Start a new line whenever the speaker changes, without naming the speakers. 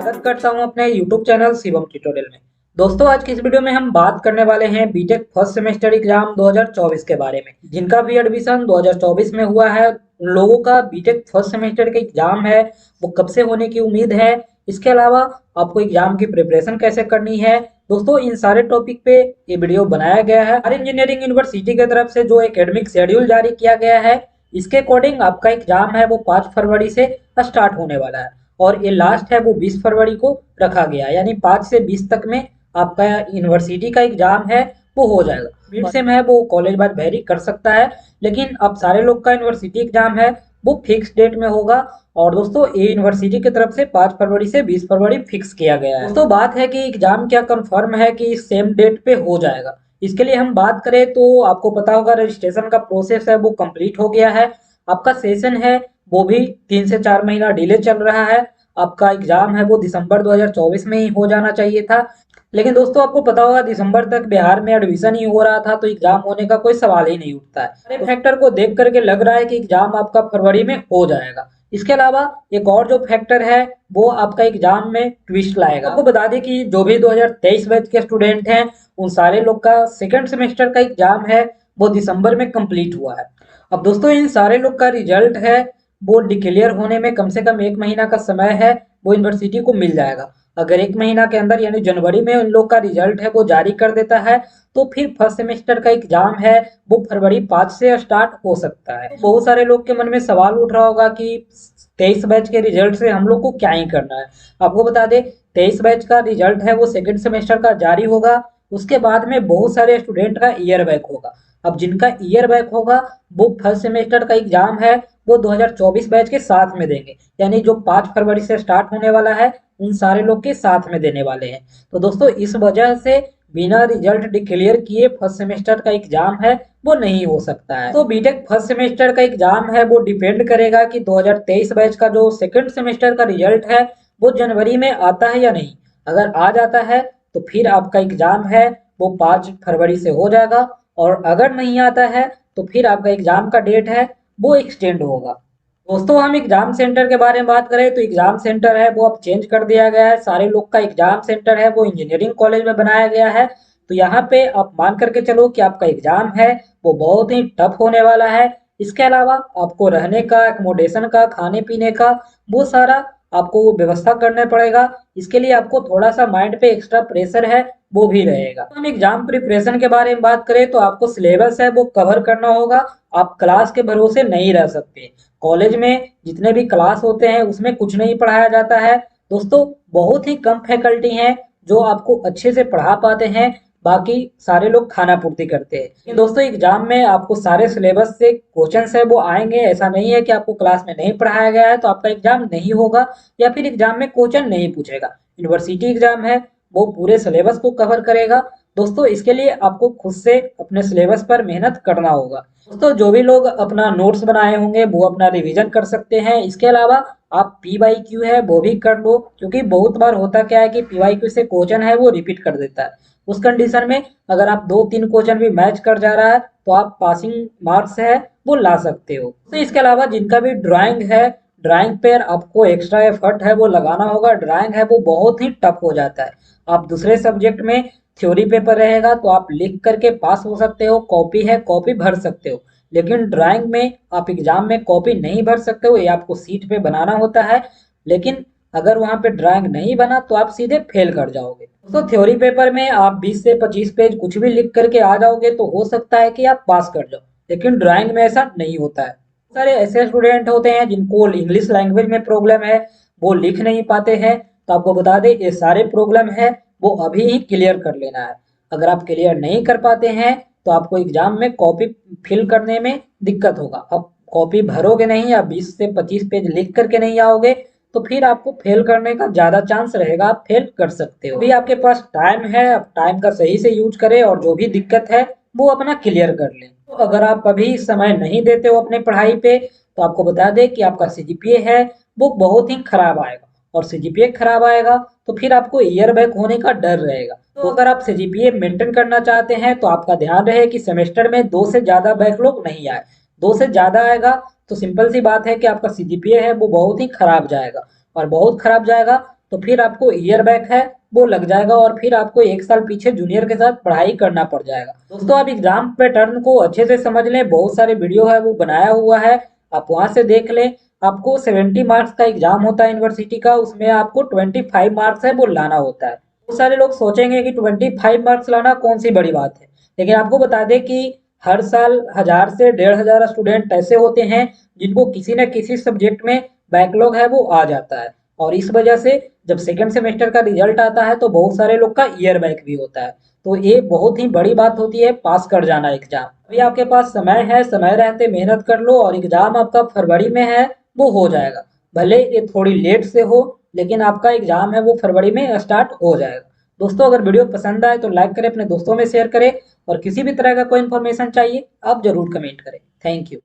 स्वागत करता हूं अपने YouTube चैनल शिवम ट्यूटोरियल में। दोस्तों आज की इस वीडियो में हम बात करने वाले हैं बीटेक फर्स्ट सेमेस्टर एग्जाम 2024 के बारे में। जिनका भी एडमिशन 2024 में हुआ है उन लोगों का बीटेक फर्स्ट सेमेस्टर का एग्जाम है वो कब से होने की उम्मीद है, इसके अलावा आपको एग्जाम की प्रिपरेशन कैसे करनी है। दोस्तों इन सारे टॉपिक पे ये वीडियो बनाया गया है। आर इंजीनियरिंग यूनिवर्सिटी की तरफ से जो एकेडमिक शेड्यूल जारी किया गया है इसके अकॉर्डिंग आपका एग्जाम है वो 5 फरवरी से स्टार्ट होने वाला है और ये लास्ट है वो 20 फरवरी को रखा गया है, यानी 5 से 20 तक में आपका यूनिवर्सिटी का एग्जाम है वो हो जाएगा। मिड सेम है वो कॉलेज बाद वेरी कर सकता है, लेकिन अब सारे लोग का यूनिवर्सिटी एग्जाम है वो फिक्स डेट में होगा। और दोस्तों ये यूनिवर्सिटी की तरफ से 5 फरवरी से 20 फरवरी फिक्स किया गया है। दोस्तों बात है कि एग्जाम क्या कंफर्म है कि सेम डेट पे हो जाएगा। इसके लिए हम बात करें तो आपको पता होगा रजिस्ट्रेशन का प्रोसेस है वो कंप्लीट हो गया है। आपका सेशन है वो भी 3 से 4 महीना डिले चल रहा है। आपका एग्जाम है वो दिसंबर 2024 में ही हो जाना चाहिए था, लेकिन दोस्तों आपको पता होगा दिसंबर तक बिहार में एडमिशन ही हो रहा था तो एग्जाम होने का कोई सवाल ही नहीं उठता है। सारे फैक्टर को देख करके लग रहा है कि एग्जाम आपका फरवरी में हो जाएगा। इसके अलावा एक और जो फैक्टर है वो आपका एग्जाम में ट्विस्ट लाएगा। आपको बता दें कि जो भी 2023 बैच के स्टूडेंट हैं उन सारे लोग का सेकेंड सेमेस्टर का एग्जाम है वो दिसंबर में कंप्लीट हुआ है। अब दोस्तों इन सारे लोग का रिजल्ट है वो डिक्लेयर होने में कम से कम 1 महीना का समय है वो यूनिवर्सिटी को मिल जाएगा। अगर 1 महीना के अंदर यानी जनवरी में उन लोग का रिजल्ट है वो जारी कर देता है तो फिर फर्स्ट सेमेस्टर का एग्जाम है वो फरवरी 5 से स्टार्ट हो सकता है। बहुत सारे लोग के मन में सवाल उठ रहा होगा कि 23 बैच के रिजल्ट से हम लोग को क्या ही करना है। आपको बता दें 23 बैच का रिजल्ट है वो सेकेंड सेमेस्टर का जारी होगा, उसके बाद में बहुत सारे स्टूडेंट का ईयर बैक होगा। अब जिनका ईयर बैक होगा वो फर्स्ट सेमेस्टर का एग्जाम है वो 2024 बैच के साथ में देंगे, यानी जो 5 फरवरी से स्टार्ट होने वाला है उन सारे लोग के साथ में देने वाले हैं। तो दोस्तों इस वजह से बिना रिजल्ट डिक्लेयर किए फर्स्ट सेमेस्टर का एग्जाम है वो नहीं हो सकता है। तो बीटेक फर्स्ट सेमेस्टर का एग्जाम है वो डिपेंड करेगा कि 2023 बैच का जो सेकंड सेमेस्टर का रिजल्ट है वो जनवरी में आता है या नहीं। अगर आ जाता है तो फिर आपका एग्जाम है वो 5 फरवरी से हो जाएगा, और अगर नहीं आता है तो फिर आपका एग्जाम का डेट है वो एक्सटेंड होगा। दोस्तों हम एग्जाम सेंटर के बारे में बात करें तो एग्जाम सेंटर है वो अब चेंज कर दिया गया है। सारे लोग का एग्जाम सेंटर है वो इंजीनियरिंग कॉलेज में बनाया गया है। तो यहाँ पे आप मान करके चलो कि आपका एग्जाम है वो बहुत ही टफ होने वाला है। इसके अलावा आपको रहने का, एकोमोडेशन का, खाने पीने का वो सारा आपको व्यवस्था करना पड़ेगा। इसके लिए आपको थोड़ा सा माइंड पे एक्स्ट्रा प्रेशर है वो भी रहेगा। तो हम एग्जाम प्रिपरेशन के बारे में बात करें तो आपको सिलेबस है वो कवर करना होगा। आप क्लास के भरोसे नहीं रह सकते। कॉलेज में जितने भी क्लास होते हैं उसमें कुछ नहीं पढ़ाया जाता है। दोस्तों बहुत ही कम फैकल्टी हैं जो आपको अच्छे से पढ़ा पाते हैं, बाकी सारे लोग खाना पूर्ति करते हैं। लेकिन दोस्तों एग्जाम में आपको सारे सिलेबस से क्वेश्चंस है वो आएंगे। ऐसा नहीं है कि आपको क्लास में नहीं पढ़ाया गया है तो आपका एग्जाम नहीं होगा या फिर एग्जाम में क्वेश्चन नहीं पूछेगा। यूनिवर्सिटी एग्जाम है वो पूरे सिलेबस को कवर करेगा। दोस्तों इसके लिए आपको खुद से अपने सिलेबस पर मेहनत करना होगा। दोस्तों जो भी लोग अपना नोट्स बनाए होंगे वो अपना रिवीजन कर सकते हैं। इसके अलावा आप PYQ है वो भी कर लो, क्योंकि बहुत बार होता क्या है कि PYQ से क्वेश्चन है वो रिपीट कर देता है। उस कंडीशन में अगर आप 2-3 क्वेश्चन भी मैच कर जा रहा है तो आप पासिंग मार्क्स है वो ला सकते हो। तो इसके अलावा जिनका भी ड्राइंग है, ड्राइंग पर आपको एक्स्ट्रा एफर्ट है वो लगाना होगा। ड्राइंग है वो बहुत ही टफ हो जाता है। आप दूसरे सब्जेक्ट में थ्योरी पेपर रहेगा तो आप लिख करके पास हो सकते हो, कॉपी है कॉपी भर सकते हो, लेकिन ड्राइंग में आप एग्जाम में कॉपी नहीं भर सकते हो, ये आपको सीट पे बनाना होता है। लेकिन अगर वहां पे ड्राइंग नहीं बना तो आप सीधे फेल कर जाओगे। तो थ्योरी पेपर में आप 20 से 25 पेज कुछ भी लिख करके आ जाओगे तो हो सकता है कि आप पास कर जाओ, लेकिन ड्राइंग में ऐसा नहीं होता है। सारे ऐसे स्टूडेंट होते हैं जिनको इंग्लिश लैंग्वेज में प्रॉब्लम है, वो लिख नहीं पाते हैं। तो आपको बता दें ये सारे प्रॉब्लम है वो अभी ही क्लियर कर लेना है। अगर आप क्लियर नहीं कर पाते हैं तो आपको एग्जाम में कॉपी फिल करने में दिक्कत होगा। अब कॉपी भरोगे नहीं, आप 20 से 25 पेज लिख करके नहीं आओगे तो फिर आपको फेल करने का ज्यादा चांस रहेगा, आप फेल कर सकते हो। अभी आपके पास टाइम है, अब टाइम का सही से यूज करें और जो भी दिक्कत है वो अपना क्लियर कर लें। तो अगर आप अभी समय नहीं देते हो अपने पढ़ाई पे तो आपको बता दें कि आपका CGPA है वो बहुत ही खराब आएगा, और CGPA खराब आएगा तो फिर आपको ईयर बैक होने का डर रहेगा। तो अगर आप CGPA मेंटेन करना चाहते हैं तो आपका ध्यान रहे कि सेमेस्टर में 2 से ज्यादा बैकलॉग नहीं आए। 2 से ज्यादा आएगा तो सिंपल सी बात है कि आपका CGPA है वो बहुत ही खराब जाएगा, और बहुत खराब जाएगा तो फिर आपको ईयर बैक है वो लग जाएगा और फिर आपको 1 साल पीछे जूनियर के साथ पढ़ाई करना पड़ जाएगा। दोस्तों आप एग्जाम पैटर्न को अच्छे से समझ लें, बहुत सारे वीडियो है वो बनाया हुआ है, आप वहां से देख लें। आपको 70 मार्क्स का एग्जाम होता है यूनिवर्सिटी का, उसमें आपको 25 मार्क्स है वो लाना होता है। बहुत सारे लोग सोचेंगे कि 25 मार्क्स लाना कौन सी बड़ी बात है, लेकिन आपको बता दें कि हर साल 1000 से 1500 स्टूडेंट ऐसे होते हैं जिनको किसी न किसी सब्जेक्ट में बैकलॉग है वो आ जाता है, और इस वजह से जब सेकेंड सेमेस्टर का रिजल्ट आता है तो बहुत सारे लोग का ईयर बैक भी होता है। तो ये बहुत ही बड़ी बात होती है पास कर जाना एग्जाम। अभी आपके पास समय है, समय रहते मेहनत कर लो और एग्जाम आपका फरवरी में है वो हो जाएगा। भले ये थोड़ी लेट से हो, लेकिन आपका एग्जाम है वो फरवरी में स्टार्ट हो जाएगा। दोस्तों अगर वीडियो पसंद आए तो लाइक करें, अपने दोस्तों में शेयर करें, और किसी भी तरह का कोई इन्फॉर्मेशन चाहिए आप जरूर कमेंट करें। Thank you.